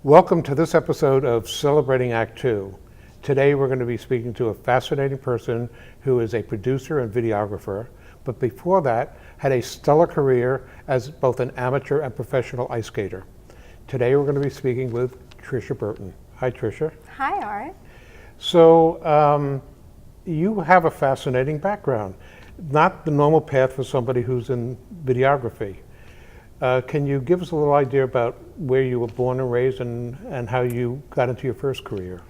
Welcome to this episode of Celebrating Act Two. Today we're going to be speaking to a fascinating person who is a producer and videographer, but before that had a stellar career as both an amateur and professional ice skater. Today we're going to be speaking with Tricia Burton. Hi, Tricia. Hi, Art. So you have a fascinating background, not the normal path for somebody who's in videography. Can you give us a little idea about where you were born and raised and how you got into your first career?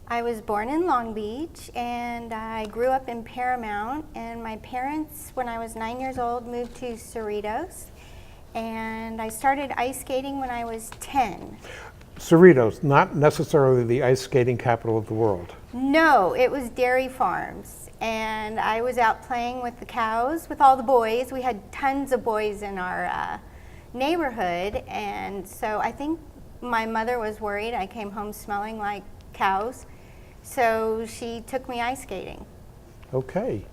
I was born in Long Beach and I grew up in Paramount, and my parents, when I was 9 years old, moved to Cerritos, and I started ice skating when I was 10. Cerritos, not necessarily the ice skating capital of the world. No, it was dairy farms, and I was out playing with the cows with all the boys. We had tons of boys in our neighborhood, and so I think my mother was worried I came home smelling like cows, so she took me ice skating. Okay,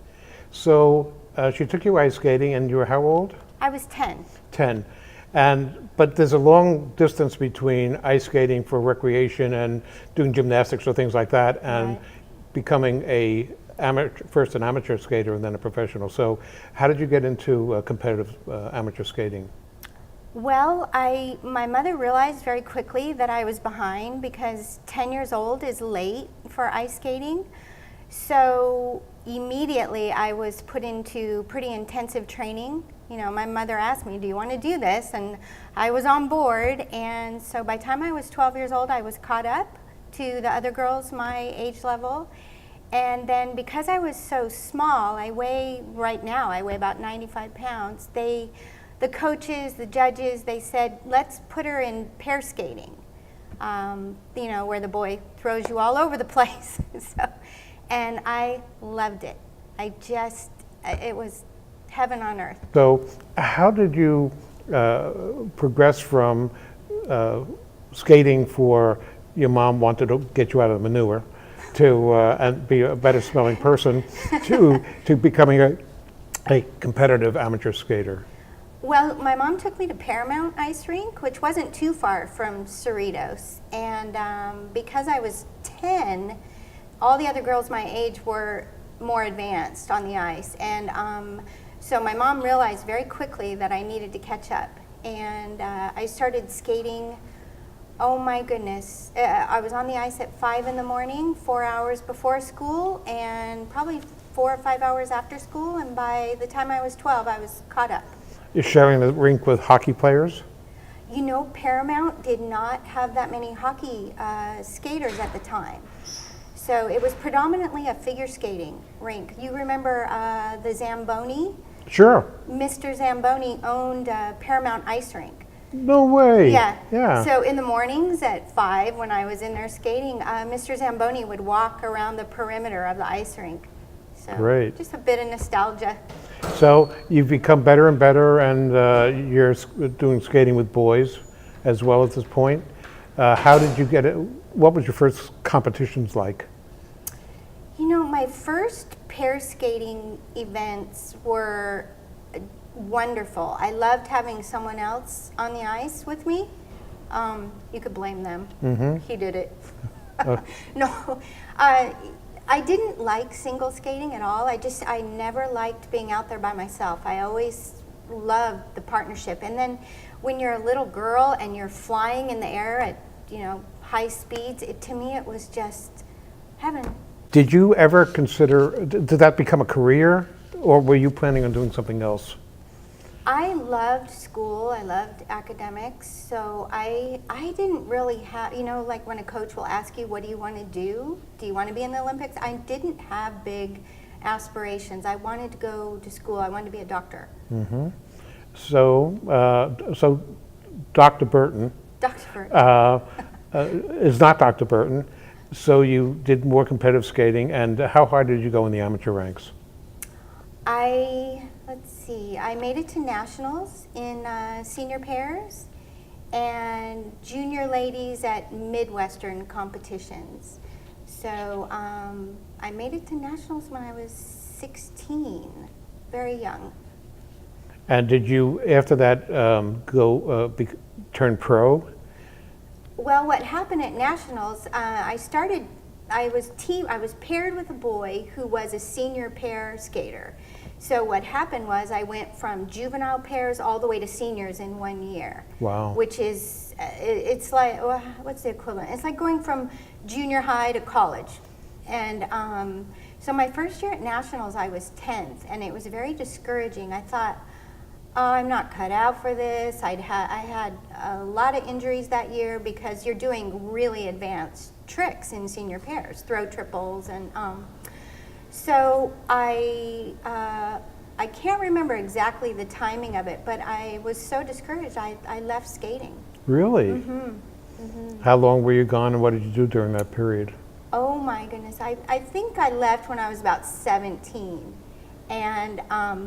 so she took you ice skating, and you were how old? I was 10. 10. But there's a long distance between ice skating for recreation and doing gymnastics or things like that, and Right. becoming first an amateur skater and then a professional. So how did you get into competitive amateur skating? Well, my mother realized very quickly that I was behind because 10 years old is late for ice skating. So immediately I was put into pretty intensive training. You know, my mother asked me, do you want to do this? And I was on board. And so by the time I was 12 years old, I was caught up to the other girls my age level. And then because I was so small, right now I weigh about 95 pounds, the coaches, the judges, they said, let's put her in pair skating, where the boy throws you all over the place. And I loved it. It was heaven on earth. So how did you progress from skating for your mom wanted to get you out of the manure to and be a better smelling person to becoming a competitive amateur skater? Well, my mom took me to Paramount Ice Rink, which wasn't too far from Cerritos. And because I was 10, all the other girls my age were more advanced on the ice. And so my mom realized very quickly that I needed to catch up. And I started skating, oh my goodness. I was on the ice at 5 in the morning, 4 hours before school, and probably 4 or 5 hours after school. And by the time I was 12, I was caught up. You're sharing the rink with hockey players? You know, Paramount did not have that many hockey skaters at the time. So it was predominantly a figure skating rink. You remember the Zamboni? Sure. Mr. Zamboni owned Paramount Ice Rink. No way. Yeah. So in the mornings at 5, when I was in there skating, Mr. Zamboni would walk around the perimeter of the ice rink. So Great. Just a bit of nostalgia. So you've become better and better, and you're doing skating with boys as well at this point. How did you get it? What was your first competitions like? You know, my first pair skating events were wonderful. I loved having someone else on the ice with me. You could blame them. Mm-hmm. He did it. No. I didn't like single skating at all. I never liked being out there by myself. I always loved the partnership. And then when you're a little girl and you're flying in the air at, high speeds, to me it was just heaven. Did you ever consider, did that become a career, or were you planning on doing something else? I loved school, I loved academics, so I didn't really have, like when a coach will ask you, what do you want to do? Do you want to be in the Olympics? I didn't have big aspirations. I wanted to go to school. I wanted to be a doctor. Mm-hmm. So Dr. Burton is not Dr. Burton, so you did more competitive skating, and how hard did you go in the amateur ranks? Let's see, I made it to nationals in senior pairs and junior ladies at Midwestern competitions. So I made it to nationals when I was 16, very young. And did you, after that, turn pro? Well, what happened at nationals? I was paired with a boy who was a senior pair skater. So what happened was I went from juvenile pairs all the way to seniors in 1 year. Wow. Which is, it's like, well, what's the equivalent? It's like going from junior high to college. And so my first year at nationals, I was 10th, and it was very discouraging. I thought, oh, I'm not cut out for this. I had a lot of injuries that year because you're doing really advanced tricks in senior pairs, throw triples, and so I can't remember exactly the timing of it, but I was so discouraged, I left skating. Really? How long were you gone, and what did you do during that period? Oh my goodness, I think I left when I was about 17. And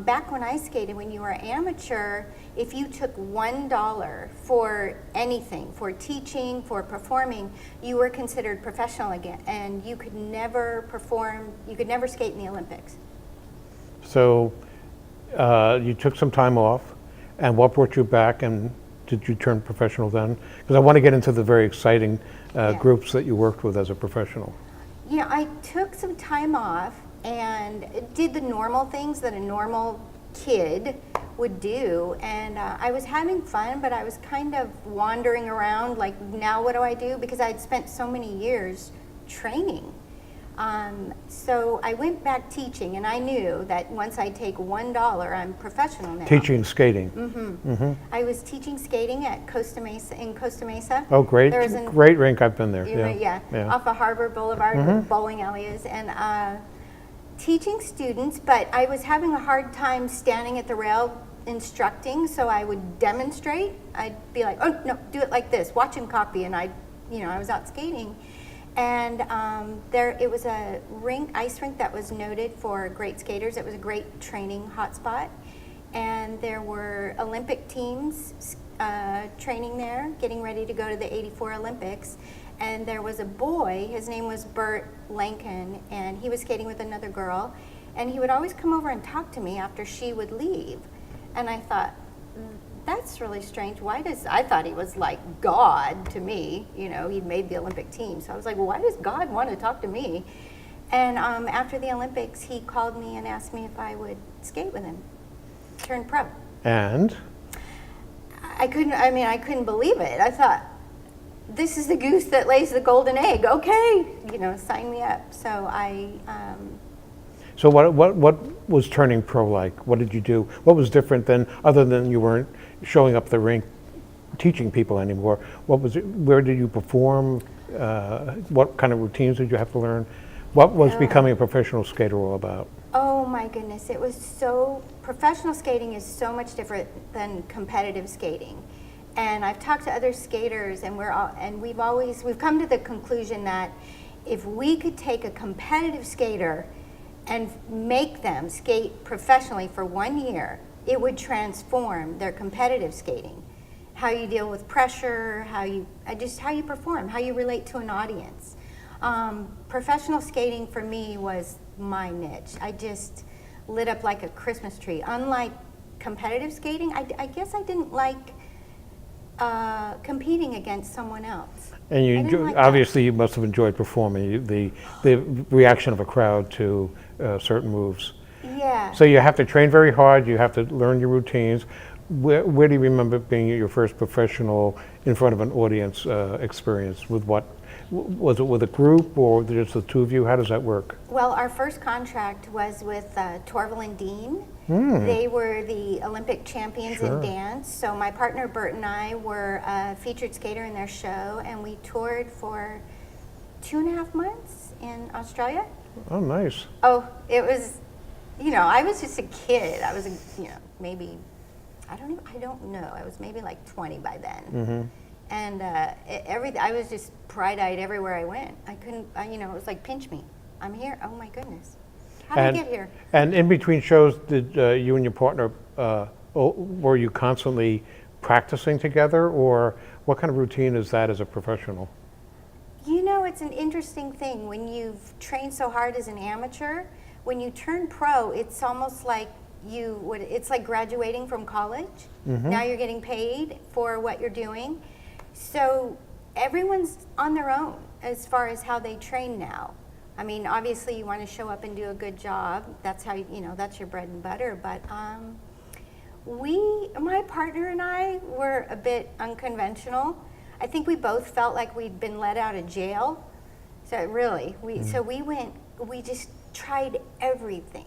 back when I skated, when you were amateur, if you took $1 for anything, for teaching, for performing, you were considered professional again, and you could never perform, you could never skate in the Olympics. So you took some time off, and what brought you back, and did you turn professional then? Because I want to get into the very exciting groups that you worked with as a professional. Yeah, I took some time off and did the normal things that a normal kid would do, and I was having fun, but I was kind of wandering around like, now what do I do? Because I'd spent so many years training. So I went back teaching, and I knew that once I take $1, I'm professional now. Teaching skating. I was teaching skating at Costa Mesa, in Costa Mesa. Oh, great. Great rink. I've been there. Yeah. Off of Harbor Boulevard, where the bowling alley is, and teaching students, but I was having a hard time standing at the rail instructing, so I would demonstrate. I'd be like, oh, no, do it like this, watch and copy, and I was out skating. And it was a ice rink that was noted for great skaters. It was a great training hotspot. And there were Olympic teams training there, getting ready to go to the '84 Olympics. And there was a boy, his name was Bert Lankin, and he was skating with another girl. And he would always come over and talk to me after she would leave. And I thought, that's really strange. I thought he was like God to me. He'd made the Olympic team. So I was like, well, why does God want to talk to me? And after the Olympics, he called me and asked me if I would skate with him, turn pro. And? I couldn't believe it. I thought, this is the goose that lays the golden egg. Okay, sign me up. So So what was turning pro like? What did you do? What was different other than you weren't showing up the rink teaching people anymore? What was it? Where did you perform? What kind of routines did you have to learn? What was becoming a professional skater all about? Oh my goodness, it was professional skating is so much different than competitive skating. And I've talked to other skaters, and we've come to the conclusion that if we could take a competitive skater and make them skate professionally for 1 year, it would transform their competitive skating. How you deal with pressure, how you perform, how you relate to an audience. Professional skating for me was my niche. I just lit up like a Christmas tree. Unlike competitive skating, I guess I didn't like competing against someone else. And obviously you must have enjoyed performing, the reaction of a crowd to certain moves. Yeah. So you have to train very hard, you have to learn your routines. Where do you remember being your first professional in front of an audience experience? With what? Was it with a group or just the two of you? How does that work? Well, our first contract was with Torval and Dean. They were the Olympic champions in dance. So my partner Bert and I were a featured skater in their show, and we toured for 2.5 months in Australia. Oh, nice. Oh, it was, I was just a kid. I was, maybe, I don't know. I was maybe like 20 by then. And I was just bright-eyed everywhere I went. I couldn't, it was like, pinch me. I'm here. Oh my goodness. How did I get here? And in between shows, did you and your partner, were you constantly practicing together, or what kind of routine is that as a professional? It's an interesting thing. When you've trained so hard as an amateur, when you turn pro, it's almost like it's like graduating from college. Now you're getting paid for what you're doing. So everyone's on their own as far as how they train now. I mean, obviously you want to show up and do a good job. That's how, that's your bread and butter. But my partner and I were a bit unconventional. I think we both felt like we'd been let out of jail. So really, we just tried everything.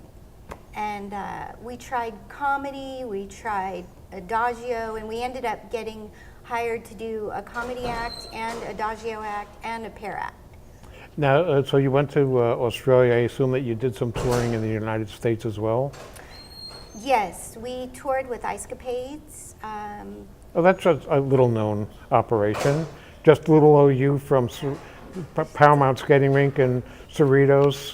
And we tried comedy, we tried adagio, and we ended up getting hired to do a comedy act and adagio act and a pair act. Now, so you went to Australia. I assume that you did some touring in the United States as well? Yes, we toured with Ice Capades. Oh, that's a little-known operation. Just little OU from Paramount Skating Rink and Cerritos.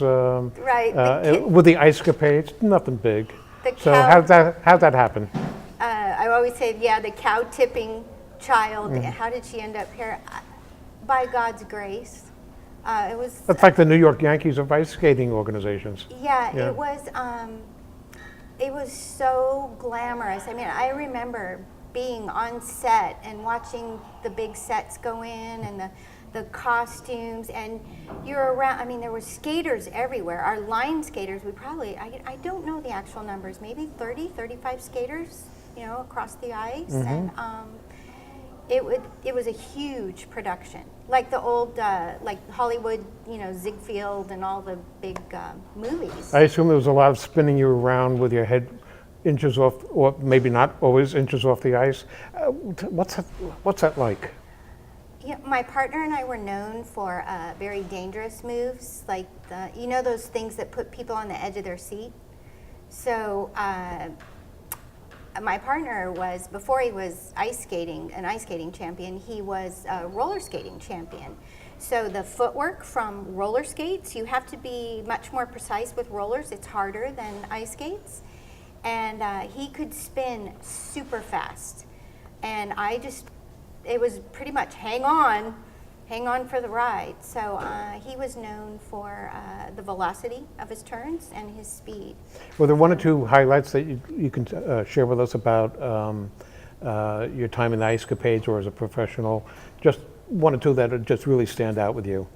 Right. With the Ice Capades, nothing big. So how'd that happen? I always say, the cow tipping child. How did she end up here? By God's grace. It's like the New York Yankees of ice skating organizations. Yeah. It was so glamorous. I mean, I remember being on set and watching the big sets go in and the costumes, and you're around. I mean, there were skaters everywhere. Our line skaters, I don't know the actual numbers, maybe 30, 35 skaters, across the ice. And it was a huge production, like the old, like Hollywood, Ziegfeld and all the big movies. I assume there was a lot of spinning you around with your head inches off, or maybe not always inches off the ice. What's that like? Yeah, my partner and I were known for very dangerous moves, like those things that put people on the edge of their seat. So my partner was, before he was an ice skating champion, he was a roller skating champion. So the footwork from roller skates, you have to be much more precise with rollers. It's harder than ice skates. And he could spin super fast. And it was pretty much hang on for the ride. So he was known for the velocity of his turns and his speed. Were there one or two highlights that you can share with us about your time in the Ice Capades or as a professional? Just one or two that just really stand out with you.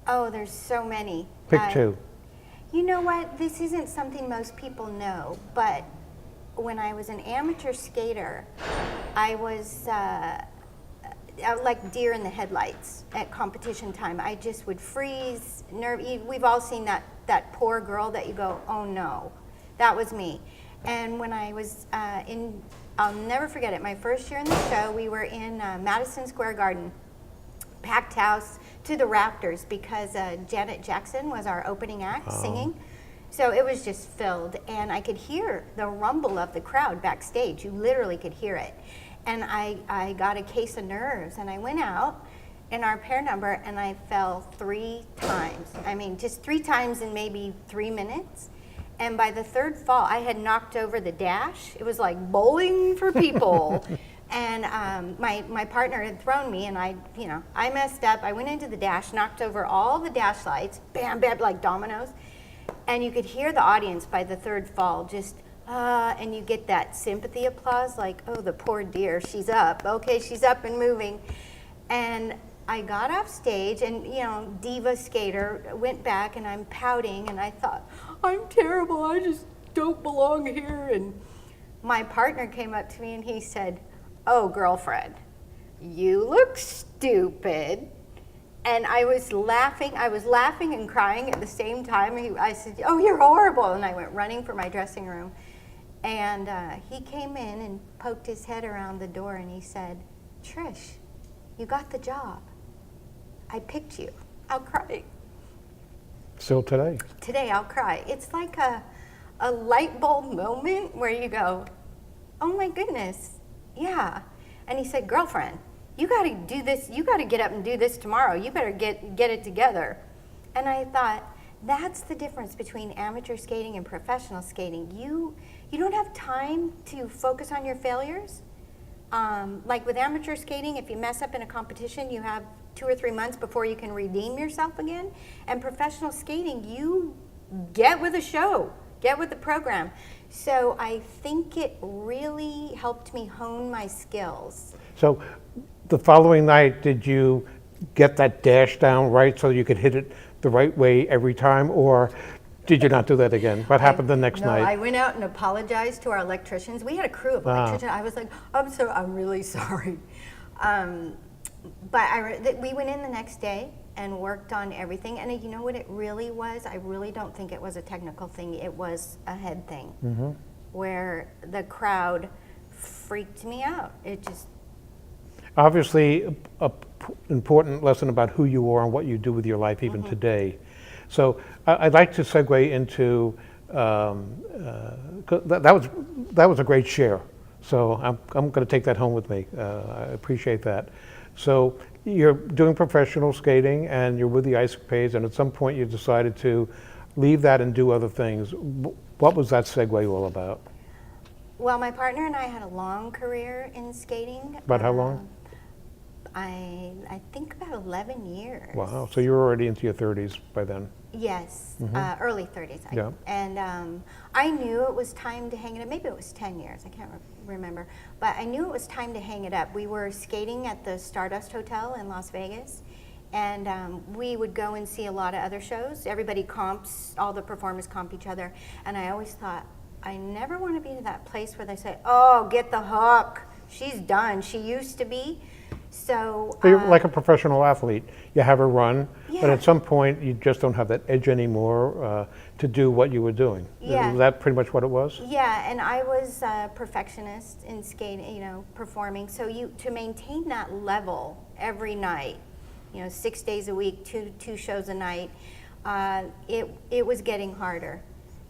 Oh, there's so many. Pick two. You know what? This isn't something most people know, but when I was an amateur skater, I was like deer in the headlights at competition time. I just would freeze. We've all seen that poor girl that you go, oh no, that was me. And when I was I'll never forget it, my first year in the show, we were in Madison Square Garden, packed house to the rafters, because Janet Jackson was our opening act singing. So it was just filled, and I could hear the rumble of the crowd backstage. You literally could hear it. And I got a case of nerves, and I went out in our pair number, and I fell 3 times. I mean, just 3 times in maybe 3 minutes. And by the third fall, I had knocked over the dash. It was like bowling for people. And my partner had thrown me, and I messed up. I went into the dash, knocked over all the dash lights, bam, bam, like dominoes. And you could hear the audience by the third fall just, and you get that sympathy applause, like, oh, the poor dear, she's up. Okay, she's up and moving. And I got off stage, and, diva skater, went back, and I'm pouting, and I thought, I'm terrible, I just don't belong here. And my partner came up to me, and he said, oh, girlfriend, you look stupid. And I was laughing and crying at the same time. I said, oh, you're horrible. And I went running for my dressing room. And he came in and poked his head around the door, and he said, Trish, you got the job. I picked you. I'll cry. Still today? Today I'll cry. It's like a light bulb moment where you go, oh my goodness, yeah. And he said, girlfriend, you got to do this. You got to get up and do this tomorrow. You better get it together. And I thought, that's the difference between amateur skating and professional skating. You don't have time to focus on your failures. Like with amateur skating, if you mess up in a competition, you have 2 or 3 months before you can redeem yourself again. And professional skating, you get with the show, get with the program. So I think it really helped me hone my skills. So the following night, did you get that dash down right so you could hit it the right way every time, or did you not do that again? What happened the next night? I went out and apologized to our electricians. We had a crew of electricians. I was like, I'm really sorry. We went in the next day and worked on everything. And you know what it really was? I really don't think it was a technical thing. It was a head thing, where the crowd freaked me out. It just... Obviously, an important lesson about who you are and what you do with your life even today. So I'd like to segue into, that was a great share. So I'm going to take that home with me. I appreciate that. So you're doing professional skating and you're with the Ice Capades, and at some point you decided to leave that and do other things. What was that Segway all about? Well, my partner and I had a long career in skating. About how long? I think about 11 years. Wow, so you were already into your 30s by then. Yes, early 30s. Yeah. And I knew it was time to hang it up. Maybe it was 10 years, I can't remember. But I knew it was time to hang it up. We were skating at the Stardust Hotel in Las Vegas. And we would go and see a lot of other shows. Everybody comps, all the performers comp each other. And I always thought, I never want to be to that place where they say, oh, get the hook. She's done. She used to be. So you're like a professional athlete. You have a run, but Yeah. at some point you just don't have that edge anymore to do what you were doing. Yeah. Was that pretty much what it was? Yeah, and I was a perfectionist in skating, performing. So to maintain that level every night, 6 days a week, two shows a night, it was getting harder.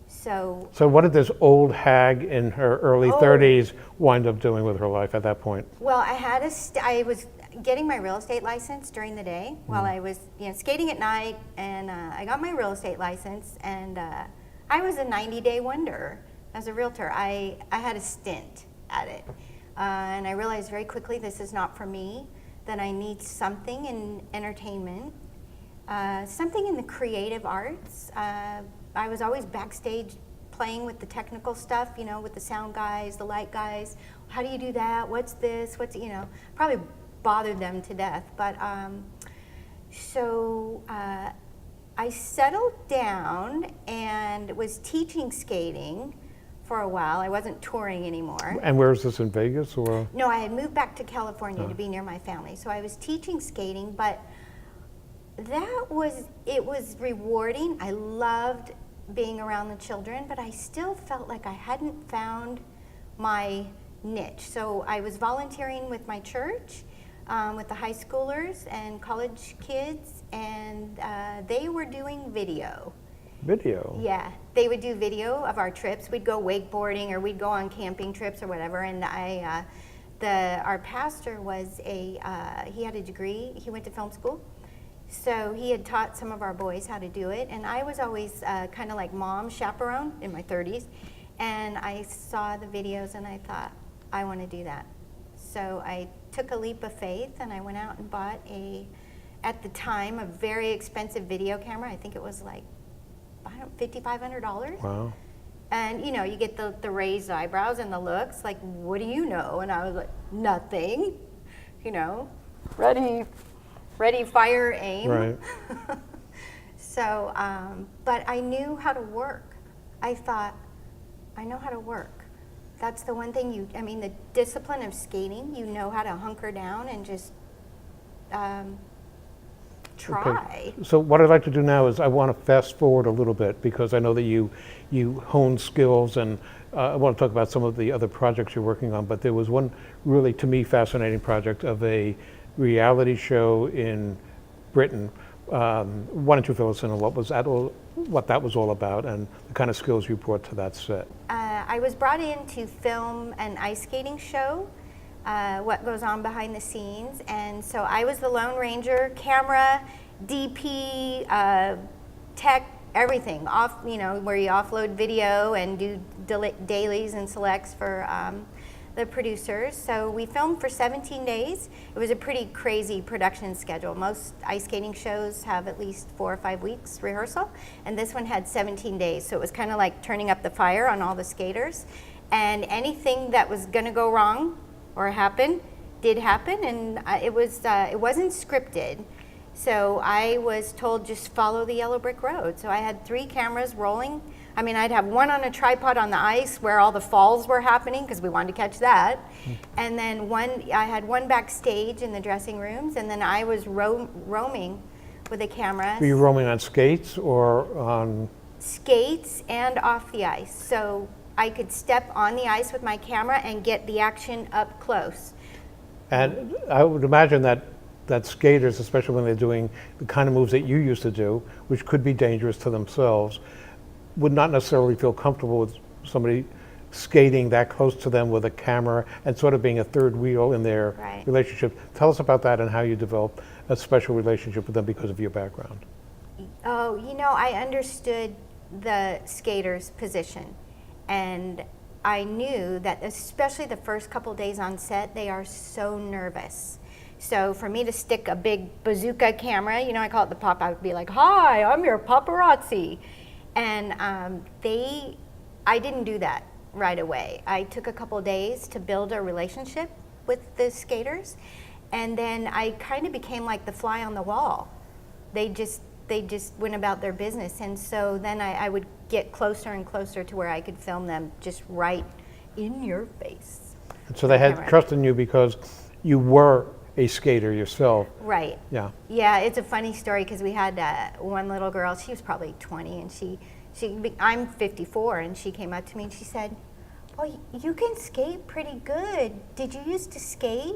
So what did this old hag in her early 30s wind up doing with her life at that point? Well, I was getting my real estate license during the day while I was skating at night, and I got my real estate license, and I was a 90-day wonder as a realtor. I had a stint at it, and I realized very quickly this is not for me, that I need something in entertainment, something in the creative arts. I was always backstage playing with the technical stuff, with the sound guys, the light guys. How do you do that? What's this? Probably bothered them to death. But so I settled down and was teaching skating for a while. I wasn't touring anymore. And where is this, in Vegas or? No, I had moved back to California to be near my family. So I was teaching skating, but it was rewarding. I loved being around the children, but I still felt like I hadn't found my niche. So I was volunteering with my church, with the high schoolers and college kids, and they were doing video. Video? Yeah, they would do video of our trips. We'd go wakeboarding or we'd go on camping trips or whatever, and our pastor was he had a degree, he went to film school. So he had taught some of our boys how to do it, and I was always kind of like mom chaperone in my 30s, and I saw the videos and I thought, I want to do that. So I took a leap of faith and I went out and bought at the time, a very expensive video camera. I think it was like, $5,500. Wow. And you get the raised eyebrows and the looks, like, what do you know? And I was like, nothing, ready, fire, aim. Right. So, but I knew how to work. I thought, I know how to work. That's the one thing the discipline of skating, you know how to hunker down and just try. Okay. So what I'd like to do now is I want to fast forward a little bit, because I know that you hone skills, and I want to talk about some of the other projects you're working on, but there was one really, to me, fascinating project of a reality show in Britain. Why don't you fill us in on what that was all about and the kind of skills you brought to that set? I was brought in to film an ice skating show, what goes on behind the scenes, and so I was the Lone Ranger, camera, DP, tech, everything, where you offload video and do dailies and selects for the producers. So we filmed for 17 days. It was a pretty crazy production schedule. Most ice skating shows have at least 4 or 5 weeks rehearsal, and this one had 17 days. So it was kind of like turning up the fire on all the skaters. And anything that was gonna go wrong or happen, did happen, and it wasn't scripted. So I was told just follow the yellow brick road. So I had 3 cameras rolling. I mean, I'd have one on a tripod on the ice where all the falls were happening because we wanted to catch that. And then I had one backstage in the dressing rooms, and then I was roaming with a camera. Were you roaming on skates or on? Skates and off the ice. So I could step on the ice with my camera and get the action up close. And I would imagine that skaters, especially when they're doing the kind of moves that you used to do, which could be dangerous to themselves, would not necessarily feel comfortable with somebody skating that close to them with a camera and sort of being a third wheel in their Right. relationship. Tell us about that and how you developed a special relationship with them because of your background. Oh, I understood the skater's position, and I knew that especially the first couple days on set, they are so nervous. So for me to stick a big bazooka camera, I call it the pop, I would be like, hi, I'm your paparazzi. And I didn't do that right away. I took a couple days to build a relationship with the skaters, and then I kind of became like the fly on the wall. They just went about their business, and so then I would get closer and closer to where I could film them just right in your face. And so they had Camera. trust in you because you were a skater yourself. Right. Yeah. Yeah, it's a funny story because we had one little girl. She was probably 20, and I'm 54, and she came up to me and she said, "Oh, you can skate pretty good. Did you used to skate?"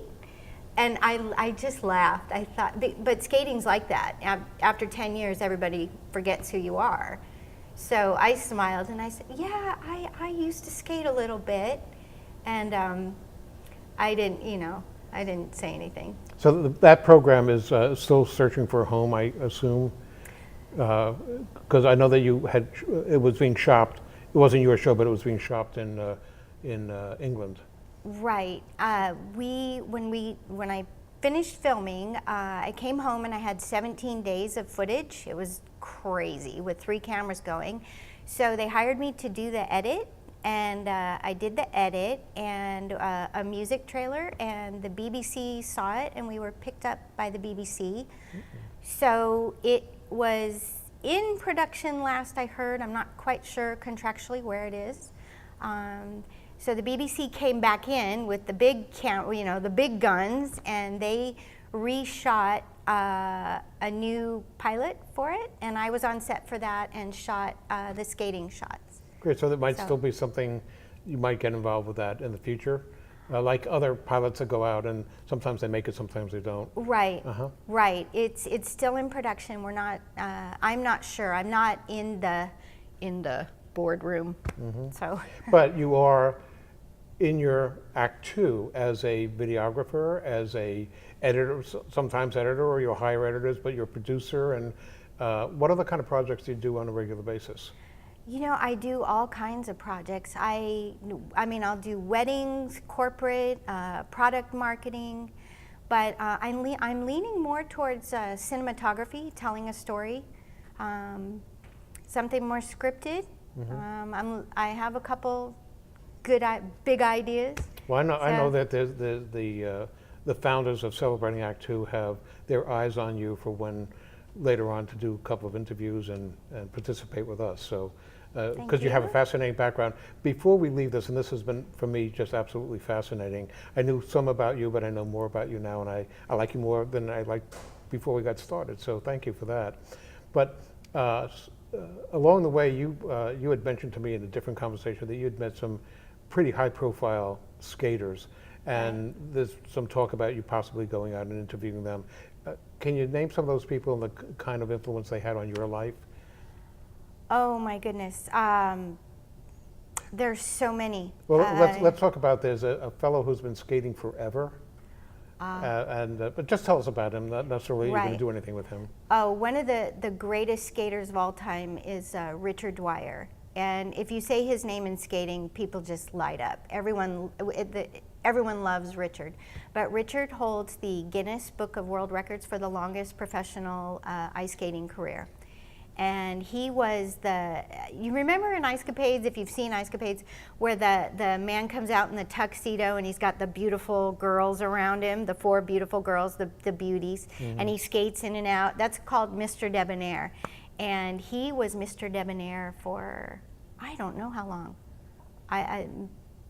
And I just laughed. I thought, but skating's like that. After 10 years, everybody forgets who you are. So I smiled and I said, "Yeah, I used to skate a little bit," and I didn't say anything. So that program is still searching for a home, I assume, because I know that it was being shopped. It wasn't your show, but it was being shopped in England. Right. When I finished filming, I came home and I had 17 days of footage. It was crazy with 3 cameras going. So they hired me to do the edit, and I did the edit and a music trailer, and the BBC saw it, and we were picked up by the BBC. So it was in production last I heard. I'm not quite sure contractually where it is. So the BBC came back in with the big the big guns, and they reshot a new pilot for it, and I was on set for that and shot the skating shots. Great, so there might still be something you might get involved with that in the future, like other pilots that go out and sometimes they make it, sometimes they don't. Right, right. It's still in production. We're not. I'm not sure. I'm not in the boardroom. So. But you are in your act 2 as a videographer, as a editor, sometimes editor, or you'll hire editors, but you're a producer. And what other kind of projects do you do on a regular basis? I do all kinds of projects. I mean, I'll do weddings, corporate, product marketing, but I'm leaning more towards cinematography, telling a story, something more scripted. I have a couple big ideas. Well, I know that the founders of Celebrating Act 2 have their eyes on you for when later on to do a couple of interviews and participate with us. So, because you have a fascinating background. Before we leave this, and this has been for me just absolutely fascinating. I knew some about you, but I know more about you now, and I like you more than I liked before we got started. So thank you for that. But along the way, you had mentioned to me in a different conversation that you had met some pretty high-profile skaters, and there's some talk about you possibly going out and interviewing them. Can you name some of those people and the kind of influence they had on your life? Oh my goodness, there's so many. Well, let's talk about. There's a fellow who's been skating forever, but just tell us about him. Not necessarily you're going to do anything with him. Oh, one of the greatest skaters of all time is Richard Dwyer. And if you say his name in skating, people just light up. Everyone loves Richard. But Richard holds the Guinness Book of World Records for the longest professional ice skating career. And he was you remember in Ice Capades, if you've seen Ice Capades, where the man comes out in the tuxedo and he's got the beautiful girls around him, the 4 beautiful girls, the beauties, and he skates in and out. That's called Mr. Debonair. And he was Mr. Debonair for, I don't know how long.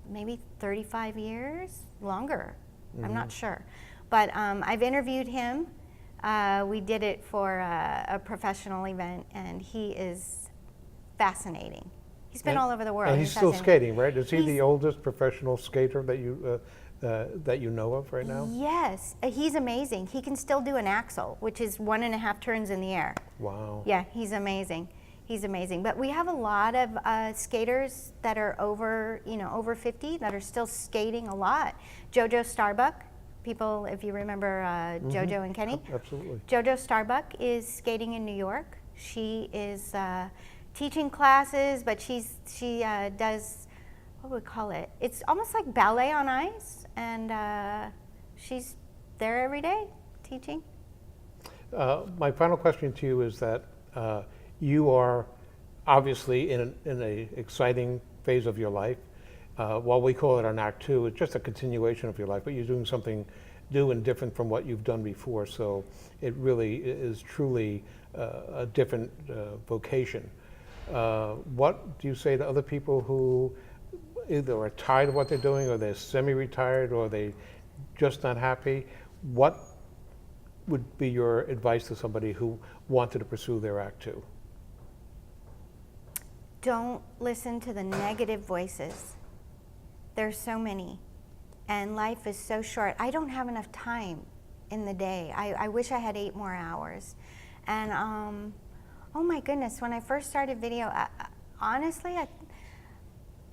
Maybe 35 years, longer. I'm not sure. But I've interviewed him. We did it for a professional event, and he is fascinating. He's been all over the world. And he's still skating, right? Is he the oldest professional skater that you know of right now? Yes, he's amazing. He can still do an axel, which is 1.5 turns in the air. Wow. Yeah, he's amazing. He's amazing. But we have a lot of skaters that are over 50 that are still skating a lot. JoJo Starbuck. People, if you remember JoJo and Kenny. Absolutely. JoJo Starbuck is skating in New York. She is teaching classes, but she does, what would we call it? It's almost like ballet on ice, and she's there every day teaching. My final question to you is that you are obviously in an exciting phase of your life. While we call it an Act 2, it's just a continuation of your life, but you're doing something new and different from what you've done before. So it really is truly a different vocation. What do you say to other people who either are tired of what they're doing, or they're semi-retired, or they just not happy? What would be your advice to somebody who wanted to pursue their Act 2? Don't listen to the negative voices. There's so many, and life is so short. I don't have enough time in the day. I wish I had 8 more hours. And oh my goodness, when I first started video, honestly,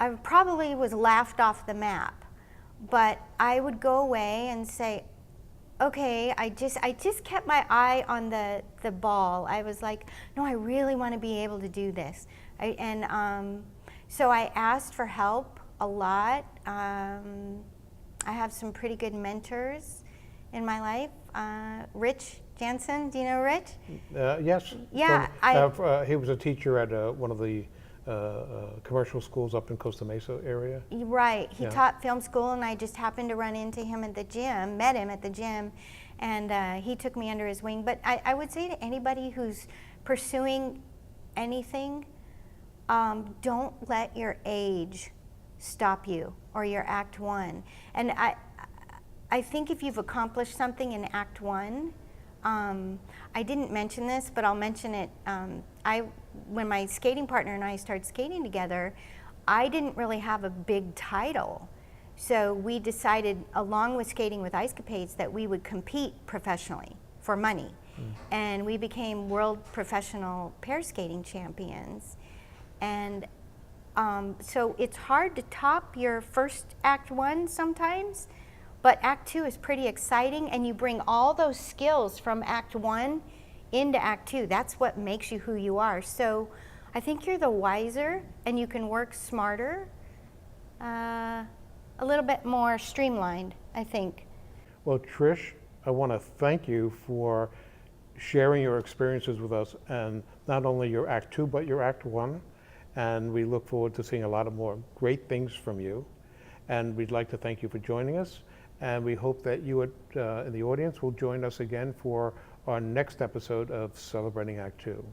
I probably was laughed off the map. But I would go away and say, okay, I just kept my eye on the ball. I was like, no, I really want to be able to do this. So I asked for help a lot. I have some pretty good mentors in my life. Rich Jansen, do you know Rich? Yes. Yeah. He was a teacher at one of the commercial schools up in Costa Mesa area. Right. He taught film school, and I just happened to run into him at the gym, met him at the gym, and he took me under his wing. But I would say to anybody who's pursuing anything, don't let your age stop you, or your Act 1. And I think if you've accomplished something in Act 1, I didn't mention this, but I'll mention it. When my skating partner and I started skating together, I didn't really have a big title. So we decided, along with skating with Ice Capades, that we would compete professionally for money. And we became world professional pair skating champions. And so it's hard to top your first Act 1 sometimes, but Act 2 is pretty exciting, and you bring all those skills from Act 1 into Act 2. That's what makes you who you are. So I think you're the wiser, and you can work smarter, a little bit more streamlined, I think. Well, Trish, I want to thank you for sharing your experiences with us, and not only your Act 2, but your Act 1. And we look forward to seeing a lot of more great things from you. And we'd like to thank you for joining us. And we hope that you in the audience will join us again for our next episode of Celebrating Act 2.